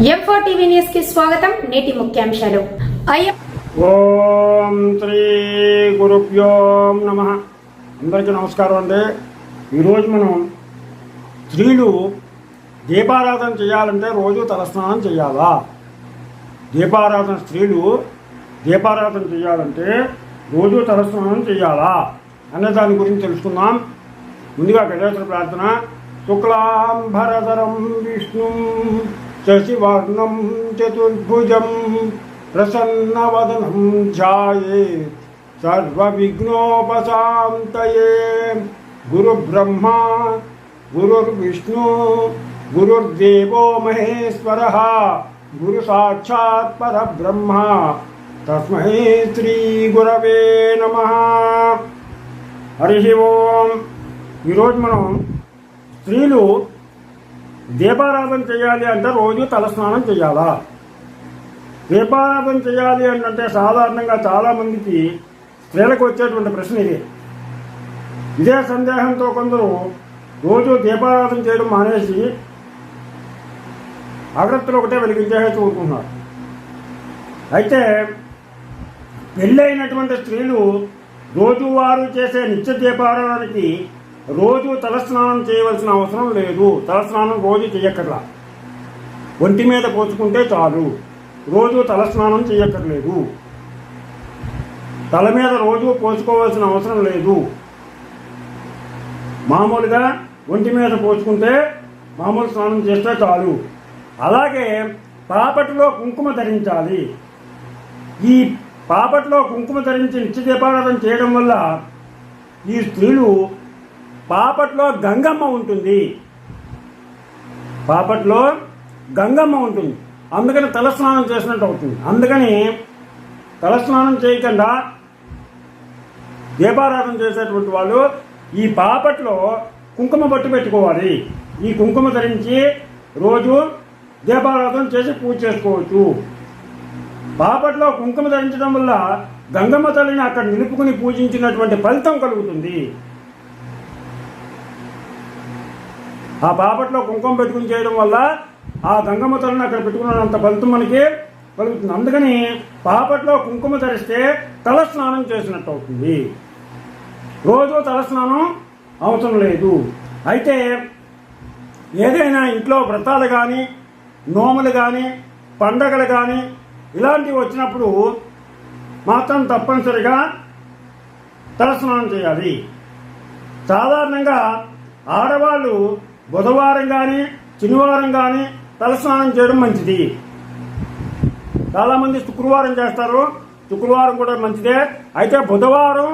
M4 TV news కి స్వాగతం. నేటి ముఖ్యాంశాలు. ఓం శ్రీ గురుభ్యో నమః. అందరికీ నమస్కారం అండి. ఈరోజు మనం స్త్రీలు దీపారాధన చేయాలంటే రోజు తలస్నానం చేయాలా, స్త్రీలు దీపారాధన చేయాలంటే రోజు తలస్నానం చేయాలా అనే దాని గురించి తెలుసుకుందాం. ముందుగా గణేశ్వర ప్రార్థన. శుక్లాంబరధరం విష్ణుం శశివర్ణం చతుర్భుజం ప్రసన్నవదనం ధ్యాయేత్ సర్వవిఘ్నోపశాంతయే. గురుబ్రహ్మా గురుర్విష్ణు గురుర్దేవో మహేశ్వరః గురు సాక్షాత్ పరబ్రహ్మ తస్మై శ్రీ గురవే నమః. హరి ఓం. ఈరోజు మనం స్త్రీలు దీపారాధన చేయాలి అంటే రోజు తలస్నానం చేయాలా? దీపారాధన చేయాలి అంటే సాధారణంగా చాలామందికి స్త్రీలకు వచ్చేటువంటి ప్రశ్న ఇదే సందేహంతో కొందరు రోజు దీపారాధన చేయడం మానేసి అగరత్తులు ఒకటే వెలిగించేసి చూడుకుంటున్నారు. అయితే పెళ్ళైనటువంటి స్త్రీలు రోజువారు చేసే నిత్య దీపారాధనకి రోజు తలస్నానం చేయవలసిన అవసరం లేదు. తలస్నానం రోజు చేయక్కర్లా, ఒంటి మీద పోసుకుంటే చాలు. రోజు తలస్నానం చేయక్కర్లేదు, తల మీద రోజు పోసుకోవాల్సిన అవసరం లేదు. మామూలుగా ఒంటి మీద పోసుకుంటే మామూలు స్నానం చేస్తే చాలు. అలాగే పాపటిలో కుంకుమ ధరించాలి. ఈ పాపటిలో కుంకుమ ధరించి నిత్య దీపారాధన చేయడం వల్ల ఈ స్త్రీలు పాపట్లో గంగమ్మ ఉంటుంది, అందుకని తలస్నానం చేసినట్టు అవుతుంది. అందుకని తలస్నానం చేయకుండా దీపారాధన చేసేటువంటి వాళ్ళు ఈ పాపట్లో కుంకుమ బొట్టు పెట్టుకోవాలి. ఈ కుంకుమ ధరించి రోజు దీపారాధన చేసి పూజ చేసుకోవచ్చు. పాపట్లో కుంకుమ ధరించడం వల్ల గంగమ్మ తల్లిని అక్కడ నిలుపుకుని పూజించినటువంటి ఫలితం కలుగుతుంది. ఆ పాపట్లో కుంకుమ పెట్టుకుని చేయడం వల్ల ఆ గంగమ్మ తల్లిని అక్కడ పెట్టుకున్నంత ఫలితం మనకి కలుగుతుంది. అందుకని పాపట్లో కుంకుమ ధరిస్తే తలస్నానం చేసినట్టు అవుతుంది. రోజు తలస్నానం అవసరం లేదు. అయితే ఏదైనా ఇంట్లో వ్రతాలు కానీ, నోములు కానీ, పండగలు కానీ ఇలాంటివి వచ్చినప్పుడు మాత్రం తప్పనిసరిగా తలస్నానం చేయాలి. సాధారణంగా ఆడవాళ్ళు బుధవారం కానీ శనివారం కానీ తలస్నానం చేయడం మంచిది. చాలామంది శుక్రవారం చేస్తారు, శుక్రవారం కూడా మంచిదే. అయితే బుధవారం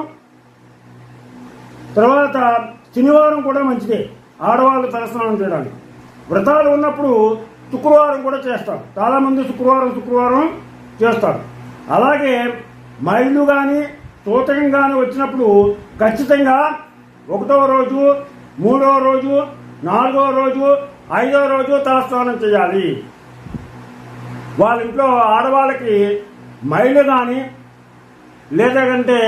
తర్వాత శనివారం కూడా మంచిదే ఆడవాళ్ళు తలస్నానం చేయడానికి. వ్రతాలు ఉన్నప్పుడు శుక్రవారం కూడా చేస్తారు. చాలామంది శుక్రవారం చేస్తారు. అలాగే మైళ్ళు కానీ సూతకం కానీ వచ్చినప్పుడు ఖచ్చితంగా 1వ రోజు, 3వ రోజు, 4వ రోజు, 5వ రోజు తలస్నానం చేయాలి. వాళ్ళ ఇంట్లో ఆడవాళ్ళకి మైళ్ళు కానీ లేదంటే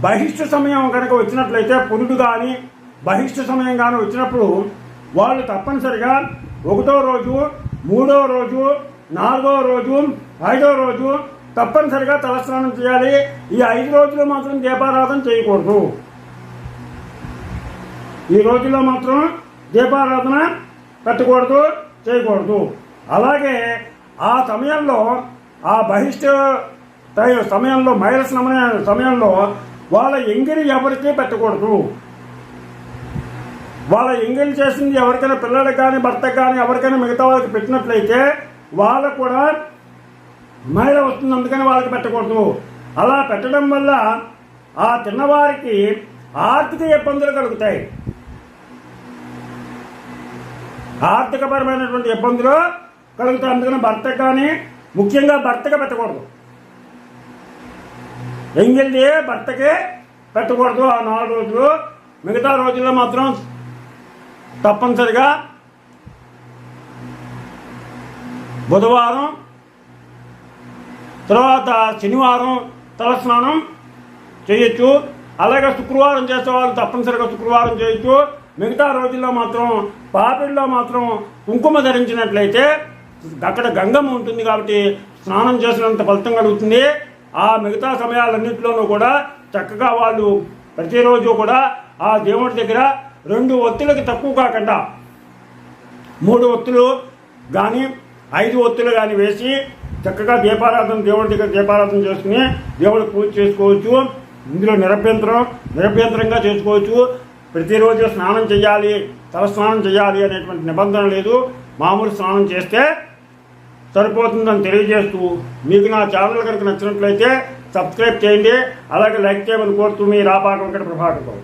బహిష్ట సమయం కనుక వచ్చినట్లయితే, పురుడు కానీ బహిష్ట సమయం కానీ వచ్చినప్పుడు వాళ్ళు తప్పనిసరిగా 1వ రోజు, 3వ రోజు, 4వ రోజు, 5వ రోజు తప్పనిసరిగా తలస్నానం చేయాలి. ఈ 5 రోజులు మాత్రం దీపారాధన చేయకూడదు. ఈ రోజుల్లో మాత్రం దీపారాధన పెట్టకూడదు, చేయకూడదు. అలాగే ఆ సమయంలో, ఆ బహిష్ట సమయంలో, మైల సమయంలో వాళ్ళ ఎంగిలి ఎవరికీ పెట్టకూడదు. వాళ్ళ ఎంగిలి చేసింది ఎవరికైనా పిల్లలకు కానీ, భర్తకు కానీ, ఎవరికైనా మిగతా వాళ్ళకి పెట్టినట్లయితే వాళ్ళకు కూడా మైల వస్తుంది. అందుకని వాళ్ళకి పెట్టకూడదు. అలా పెట్టడం వల్ల ఆ తిన్నవారికి ఆర్థిక ఇబ్బందులు కలుగుతాయి. ఆర్థికపరమైనటువంటి ఇబ్బందులు కలుగుతాయి. అందుకని భర్తకు కానీ, ముఖ్యంగా భర్తకు పెట్టకూడదు. ఎంగిల్ది భర్తకే పెట్టకూడదు ఆ 4 రోజులు. మిగతా రోజుల్లో మాత్రం తప్పనిసరిగా బుధవారం తర్వాత శనివారం తలస్నానం చేయొచ్చు. అలాగే శుక్రవారం చేసేవాళ్ళు తప్పనిసరిగా శుక్రవారం చేయొచ్చు. మిగతా రోజుల్లో మాత్రం పాపిడిలో మాత్రం కుంకుమ ధరించినట్లయితే అక్కడ గంగమ్మ ఉంటుంది కాబట్టి స్నానం చేసినంత ఫలితం కలుగుతుంది. ఆ మిగతా సమయాలన్నింటిలోనూ కూడా చక్కగా వాళ్ళు ప్రతిరోజు కూడా ఆ దేవుడి దగ్గర 2 ఒత్తులకి తక్కువ కాకుండా 3 ఒత్తులు కానీ 5 ఒత్తులు కానీ వేసి చక్కగా దీపారాధన దేవుడి దగ్గర దీపారాధన చేసుకుని దేవుడికి పూజ చేసుకోవచ్చు. ఇందులో నిరభ్యంతరంగా చేసుకోవచ్చు. ప్రతిరోజు స్నానం చేయాలి, తలస్నానం చేయాలి అనేటువంటి నిబంధన లేదు. మామూలు స్నానం చేస్తే సరిపోతుందని తెలియజేస్తూ మీకు నా ఛానల్ కనుక నచ్చినట్లయితే సబ్స్క్రైబ్ చేయండి. అలాగే లైక్ చేయమని కోరుతూ మీ రాపాక వెంకట ప్రభాకర్.